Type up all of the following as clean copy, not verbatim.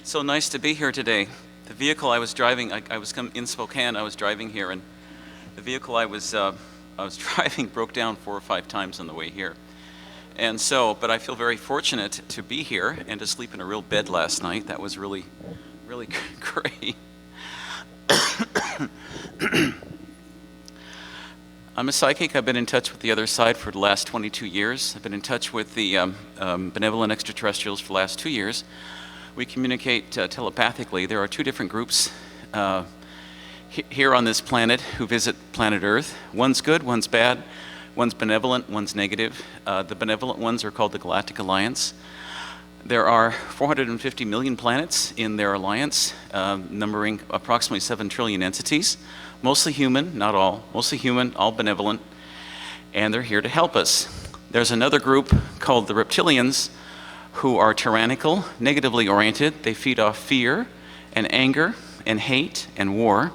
So nice to be here today. The vehicle I was driving, I was in Spokane, I was driving here, and the vehicle I was driving broke down 4 or 5 times on the way here. And so, but I feel very fortunate to be here and to sleep in a real bed last night. That was really, really great. I'm a psychic. I've been in touch with the other side for the last 22 years. I've been in touch with the benevolent extraterrestrials for the last 2 years. We communicate telepathically. There are 2 different groups here on this planet who visit planet Earth. One's good, one's bad. One's benevolent, one's negative. The benevolent ones are called the Galactic Alliance. There are 450 million planets in their alliance, numbering approximately 7 trillion entities. Mostly human, not all. Mostly human, all benevolent. And they're here to help us. There's another group called the Reptilians, who are tyrannical, negatively oriented. They feed off fear and anger and hate and war.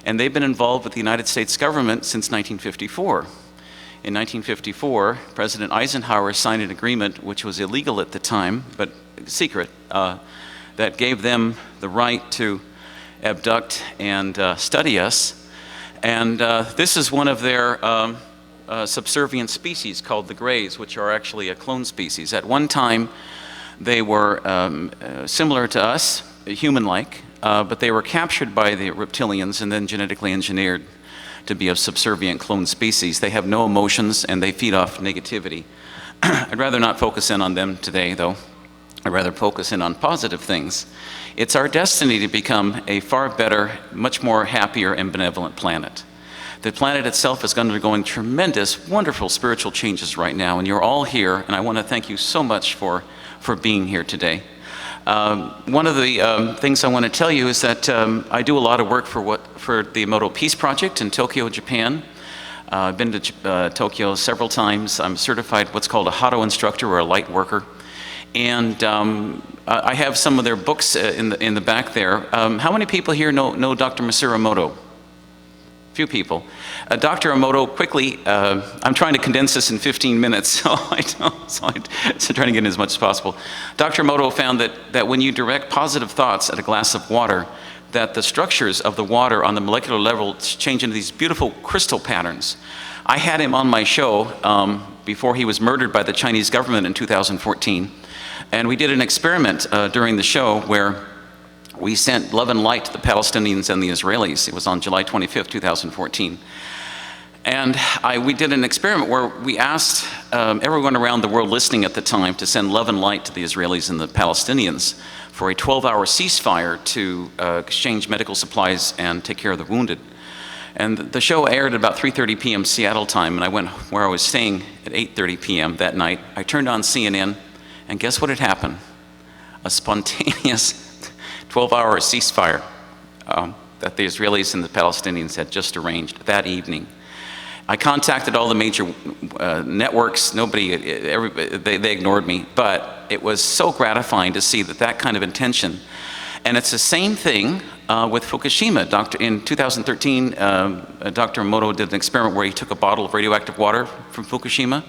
And they've been involved with the United States government since 1954. In 1954, President Eisenhower signed an agreement, which was illegal at the time, but secret, that gave them the right to abduct and study us. And this is one of their subservient species called the Greys, which are actually a clone species. At one time, they were similar to us, human-like, but they were captured by the reptilians and then genetically engineered to be a subservient clone species. They have no emotions and they feed off negativity. I'd rather not focus in on them today, though. I'd rather focus in on positive things. It's our destiny to become a far better, much more happier and benevolent planet. The planet itself is undergoing tremendous, wonderful spiritual changes right now, and you're all here, and I want to thank you so much for being here today. One of the things I want to tell you is that I do a lot of work for the Emoto Peace Project in Tokyo, Japan. I've been to Tokyo several times. I'm certified what's called a Hado instructor or a light worker. And I have some of their books in the back there. How many people here know Dr. Masaru Emoto? Few people. Dr. Emoto, quickly, I'm trying to condense this in 15 minutes, so I'm trying to get in as much as possible. Dr. Emoto found that when you direct positive thoughts at a glass of water, that the structures of the water on the molecular level change into these beautiful crystal patterns. I had him on my show before he was murdered by the Chinese government in 2014, and we did an experiment during the show where we sent love and light to the Palestinians and the Israelis. It was on July 25th, 2014. And we did an experiment where we asked everyone around the world listening at the time to send love and light to the Israelis and the Palestinians for a 12-hour ceasefire to exchange medical supplies and take care of the wounded. And the show aired at about 3:30 p.m. Seattle time, and I went where I was staying at 8:30 p.m. that night. I turned on CNN, and guess what had happened? A spontaneous 12-hour ceasefire that the Israelis and the Palestinians had just arranged that evening. I contacted all the major networks. They ignored me, but it was so gratifying to see that kind of intention. And it's the same thing with Fukushima. In 2013, Dr. Emoto did an experiment where he took a bottle of radioactive water from Fukushima,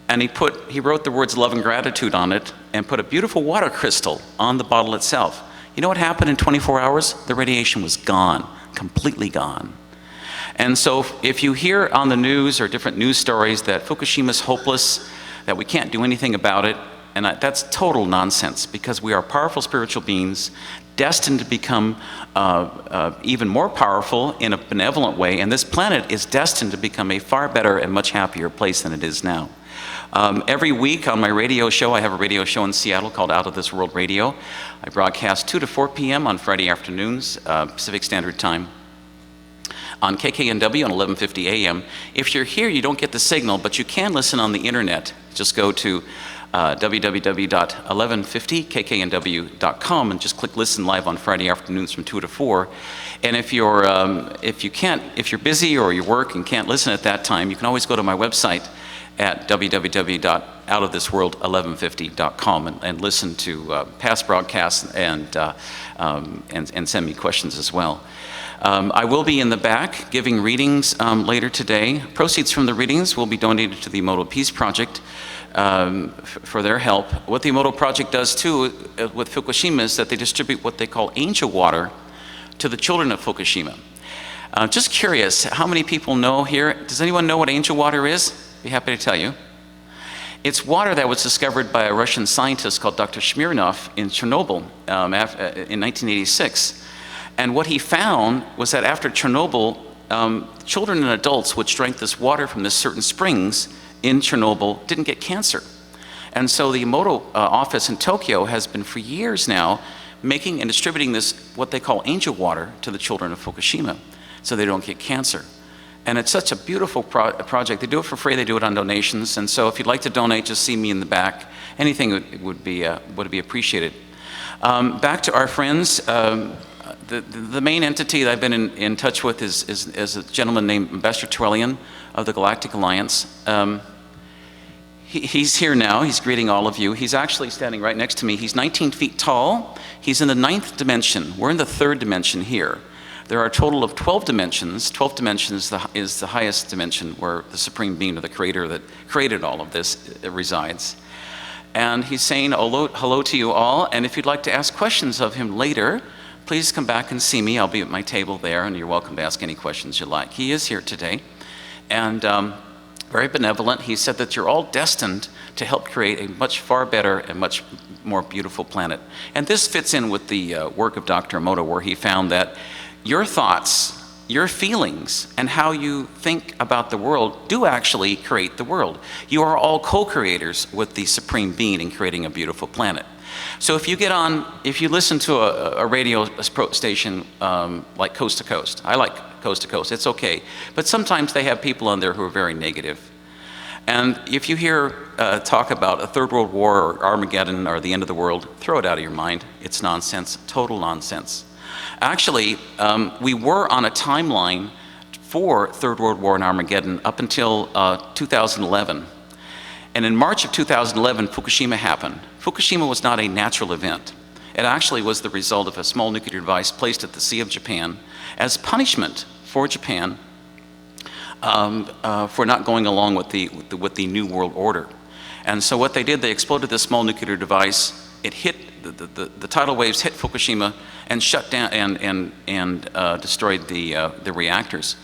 and he wrote the words love and gratitude on it and put a beautiful water crystal on the bottle itself. You know what happened in 24 hours? The radiation was gone, completely gone. And so if you hear on the news or different news stories that Fukushima's hopeless, that we can't do anything about it, and that's total nonsense, because we are powerful spiritual beings destined to become even more powerful in a benevolent way, and this planet is destined to become a far better and much happier place than it is now. Every week on my radio show, I have a radio show in Seattle called Out of This World Radio. I broadcast 2 to 4 p.m. on Friday afternoons, Pacific Standard Time, on KKNW on 1150 a.m. If you're here, you don't get the signal, but you can listen on the internet. Just go to www.1150kknw.com and just click listen live on Friday afternoons from 2 to 4. And if you're busy or you work and can't listen at that time, you can always go to my website at www.1150 outofthisworld1150.com and listen to past broadcasts and send me questions as well. I will be in the back giving readings later today. Proceeds from the readings will be donated to the Emoto Peace Project for their help. What the Emoto Project does too with Fukushima is that they distribute what they call angel water to the children of Fukushima. Just curious, how many people know here? Does anyone know what angel water is? Be happy to tell you. It's water that was discovered by a Russian scientist called Dr. Smirnov in Chernobyl in 1986. And what he found was that after Chernobyl, children and adults which drank this water from this certain springs in Chernobyl didn't get cancer. And so the Emoto office in Tokyo has been for years now making and distributing this, what they call angel water, to the children of Fukushima so they don't get cancer. And it's such a beautiful project. They do it for free, they do it on donations. And so if you'd like to donate, just see me in the back. Anything would be appreciated. Back to our friends. The main entity that I've been in touch with is a gentleman named Ambassador Trellian of the Galactic Alliance. He's here now. He's greeting all of you. He's actually standing right next to me. He's 19 feet tall. He's in the 9th dimension. We're in the 3rd dimension here. There are a total of 12 dimensions. 12th dimension is the highest dimension where the Supreme Being, or the Creator that created all of this, resides. And he's saying hello to you all. And if you'd like to ask questions of him later, please come back and see me. I'll be at my table there, and you're welcome to ask any questions you like. He is here today, and very benevolent. He said that you're all destined to help create a much far better and much more beautiful planet. And this fits in with the work of Dr. Emoto, where he found that your thoughts, your feelings, and how you think about the world do actually create the world. You are all co-creators with the Supreme Being in creating a beautiful planet. So if you listen to a radio station like Coast to Coast, I like Coast to Coast, it's okay. But sometimes they have people on there who are very negative. And if you hear talk about a third world war or Armageddon or the end of the world, throw it out of your mind. It's nonsense, total nonsense. Actually, we were on a timeline for Third World War and Armageddon up until 2011. And in March of 2011, Fukushima happened. Fukushima was not a natural event. It actually was the result of a small nuclear device placed at the Sea of Japan as punishment for Japan for not going along with the New World Order. And so what they did, they exploded this small nuclear device. It hit, the tidal waves hit Fukushima and shut down and destroyed the reactors.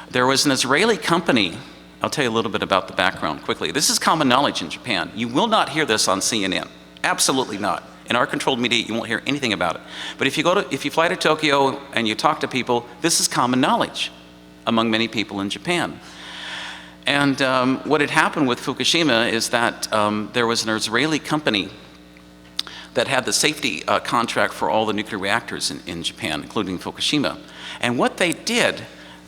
There was an Israeli company. I'll tell you a little bit about the background quickly. This is common knowledge in Japan. You will not hear this on CNN. Absolutely not. In our controlled media, you won't hear anything about it. But if you fly to Tokyo and you talk to people, this is common knowledge among many people in Japan. And what had happened with Fukushima is that there was an Israeli company that had the safety contract for all the nuclear reactors in Japan, including Fukushima. And what they did,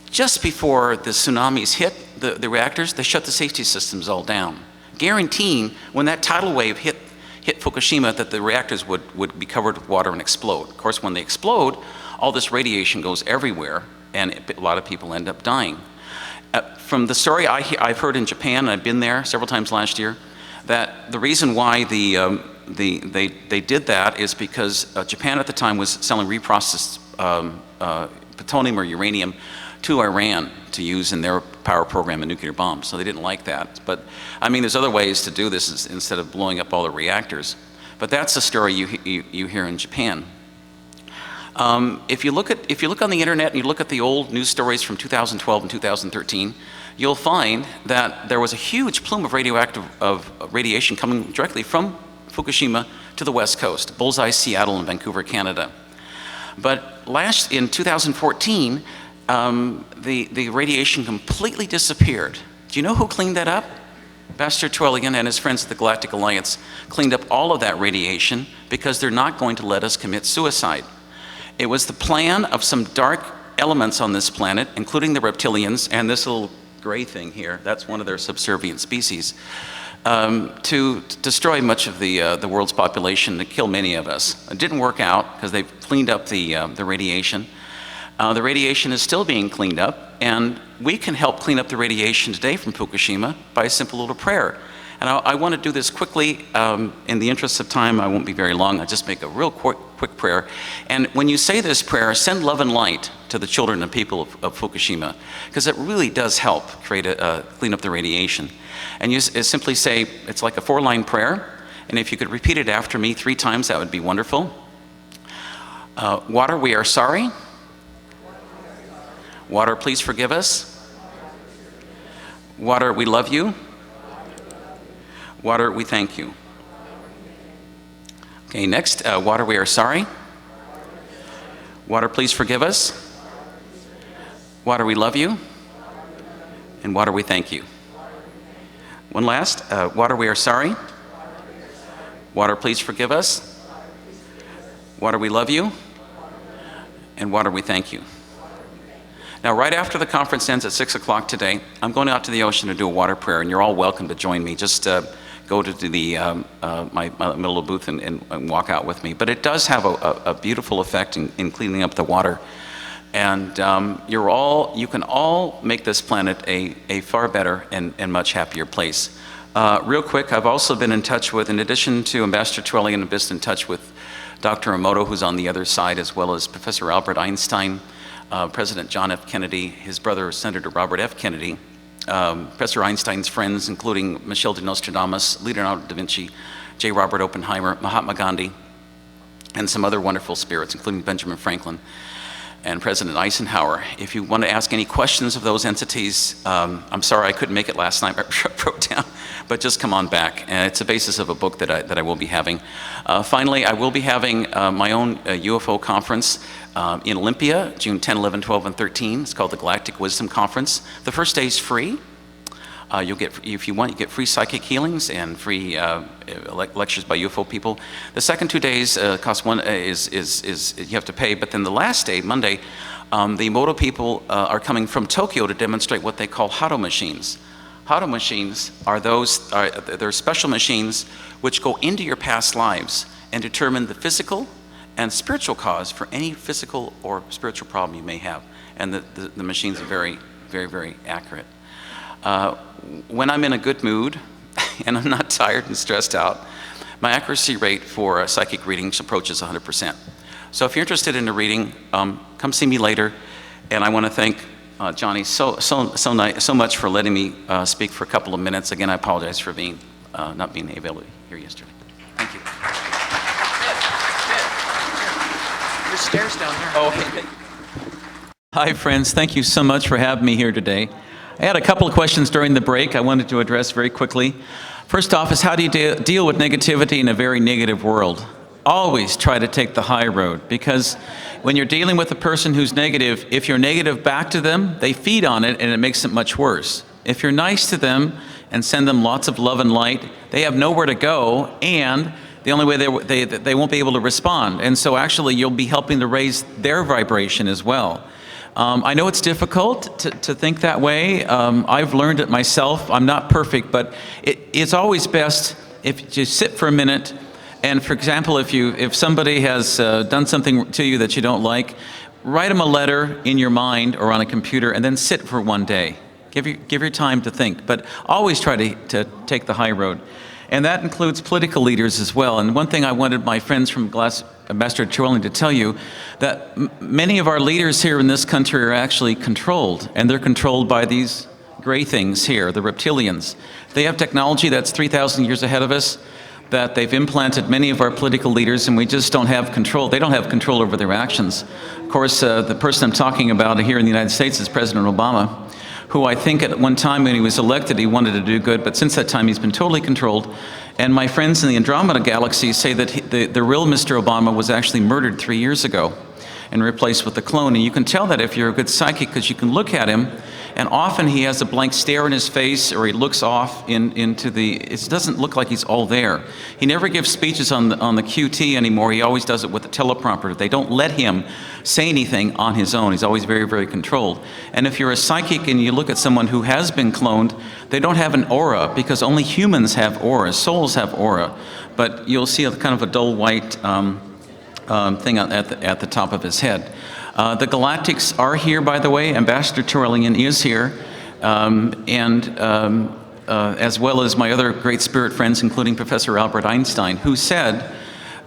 just before the tsunamis hit the reactors, they shut the safety systems all down, guaranteeing when that tidal wave hit Fukushima that the reactors would be covered with water and explode. Of course, when they explode, all this radiation goes everywhere, and a lot of people end up dying. From the story I've heard in Japan, and I've been there several times last year, that the reason why they did that is because Japan at the time was selling reprocessed plutonium or uranium to Iran to use in their power program and nuclear bombs. So they didn't like that. But I mean, there's other ways to do this instead of blowing up all the reactors. But that's the story you hear in Japan. If you look on the internet and you look at the old news stories from 2012 and 2013, you'll find that there was a huge plume of radiation coming directly from Fukushima to the West Coast, Bullseye, Seattle, and Vancouver, Canada. But in 2014, the radiation completely disappeared. Do you know who cleaned that up? Ambassador Trellian and his friends at the Galactic Alliance cleaned up all of that radiation because they're not going to let us commit suicide. It was the plan of some dark elements on this planet, including the reptilians and this little gray thing here. That's one of their subservient species, to destroy much of the world's population, to kill many of us. It didn't work out because they've cleaned up the radiation. The radiation is still being cleaned up, and we can help clean up the radiation today from Fukushima by a simple little prayer. And I want to do this quickly. In the interest of time, I won't be very long. I'll just make a real quick prayer. And when you say this prayer, send love and light to the children and people of Fukushima, because it really does help clean up the radiation. And you simply say, it's like a 4-line prayer, and if you could repeat it after me 3 times, that would be wonderful. Water, we are sorry. Water, please forgive us. Water, we love you. Water, we thank you. Okay, next, water, we are sorry. Water, please forgive us. Water, we love you. And water, we thank you. One last, water, we are sorry. Water, please forgive us. Water, we love you. And water, we thank you. Now, right after the conference ends at 6 o'clock today, I'm going out to the ocean to do a water prayer, and you're all welcome to join me. Just go to my little booth and walk out with me. But it does have a beautiful effect in cleaning up the water. And you can all make this planet a far better and much happier place. Real quick, I've also been in touch with, in addition to Ambassador Trellian, I've been in touch with Dr. Emoto, who's on the other side, as well as Professor Albert Einstein, President John F. Kennedy, his brother, Senator Robert F. Kennedy, Professor Einstein's friends, including Michel de Nostradamus, Leonardo da Vinci, J. Robert Oppenheimer, Mahatma Gandhi, and some other wonderful spirits, including Benjamin Franklin and President Eisenhower. If you want to ask any questions of those entities, I'm sorry I couldn't make it last night, I wrote down, but just come on back. It's the basis of a book that I will be having. Finally, I will be having my own UFO conference in Olympia, June 10, 11, 12, and 13. It's called the Galactic Wisdom Conference. The first day is free. You'll get, if you want, you get free psychic healings and free lectures by UFO people. The second 2 days cost one is you have to pay, but then the last day, Monday, the Emoto people are coming from Tokyo to demonstrate what they call Hado machines. Hado machines are they're special machines which go into your past lives and determine the physical and spiritual cause for any physical or spiritual problem you may have. And the machines are very, very, very accurate. When I'm in a good mood and I'm not tired and stressed out, my accuracy rate for psychic readings approaches 100%. So if you're interested in a reading, come see me later. And I want to thank Johnny so much for letting me speak for a couple of minutes. Again, I apologize for not being able to hear yesterday. Thank you. There's stairs down there. Oh, okay. Hi, friends. Thank you so much for having me here today. I had a couple of questions during the break I wanted to address very quickly. First off is, how do you deal with negativity in a very negative world? Always try to take the high road, because when you're dealing with a person who's negative, if you're negative back to them, they feed on it and it makes it much worse. If you're nice to them and send them lots of love and light, they have nowhere to go, and the only way they won't be able to respond. And so actually you'll be helping to raise their vibration as well. I know it's difficult to think that way. I've learned it myself. I'm not perfect, but it's always best if you sit for a minute. And for example, if somebody has done something to you that you don't like, write them a letter in your mind or on a computer, and then sit for one day. Give your time to think, but always try to take the high road. And that includes political leaders as well. And one thing I wanted my friends from Ambassador Trellian to tell you, that many of our leaders here in this country are actually controlled, and they're controlled by these gray things here, the reptilians. They have technology that's 3,000 years ahead of us, that they've implanted many of our political leaders, and we just don't have control. They don't have control over their actions. Of course, the person I'm talking about here in the United States is President Obama, who I think at one time when he was elected, he wanted to do good, but since that time he's been totally controlled. And my friends in the Andromeda galaxy say that the real Mr. Obama was actually murdered 3 years ago and replaced with a clone. And you can tell that if you're a good psychic, because you can look at him, and often he has a blank stare in his face, or he looks off into it doesn't look like he's all there. He never gives speeches on the QT anymore. He always does it with a teleprompter. They don't let him say anything on his own. He's always very, very controlled. And if you're a psychic and you look at someone who has been cloned, they don't have an aura, because only humans have auras. Souls have aura. But you'll see a kind of a dull white thing at the top of his head. The Galactics are here, by the way. Ambassador Trellian is here. as well as my other great spirit friends, including Professor Albert Einstein, who said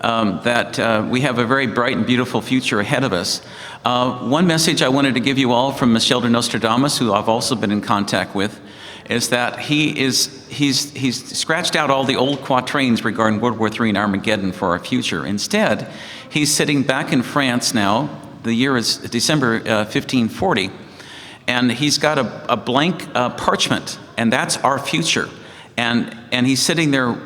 that we have a very bright and beautiful future ahead of us. One message I wanted to give you all from Michel de Nostradamus, who I've also been in contact with, is that he's scratched out all the old quatrains regarding World War III and Armageddon for our future. Instead, he's sitting back in France now. The year is December 1540, and he's got a blank parchment, and that's our future. And he's sitting there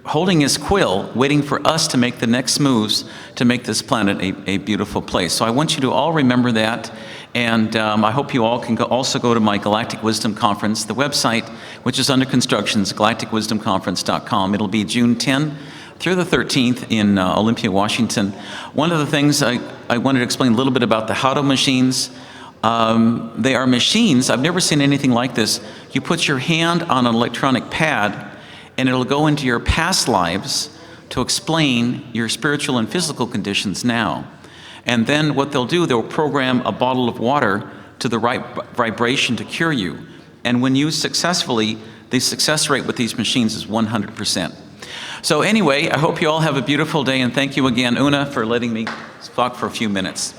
holding his quill, waiting for us to make the next moves to make this planet a beautiful place. So I want you to all remember that, and I hope you all can also go to my Galactic Wisdom Conference. The website, which is under construction, is galacticwisdomconference.com. It'll be June 10 through the 13th in Olympia, Washington. One of the things I wanted to explain a little bit about the Hado machines. They are machines, I've never seen anything like this. You put your hand on an electronic pad, and it'll go into your past lives to explain your spiritual and physical conditions now. And then what they'll do, they'll program a bottle of water to the right vibration to cure you. And when used successfully, the success rate with these machines is 100%. So anyway, I hope you all have a beautiful day, and thank you again, Una, for letting me talk for a few minutes.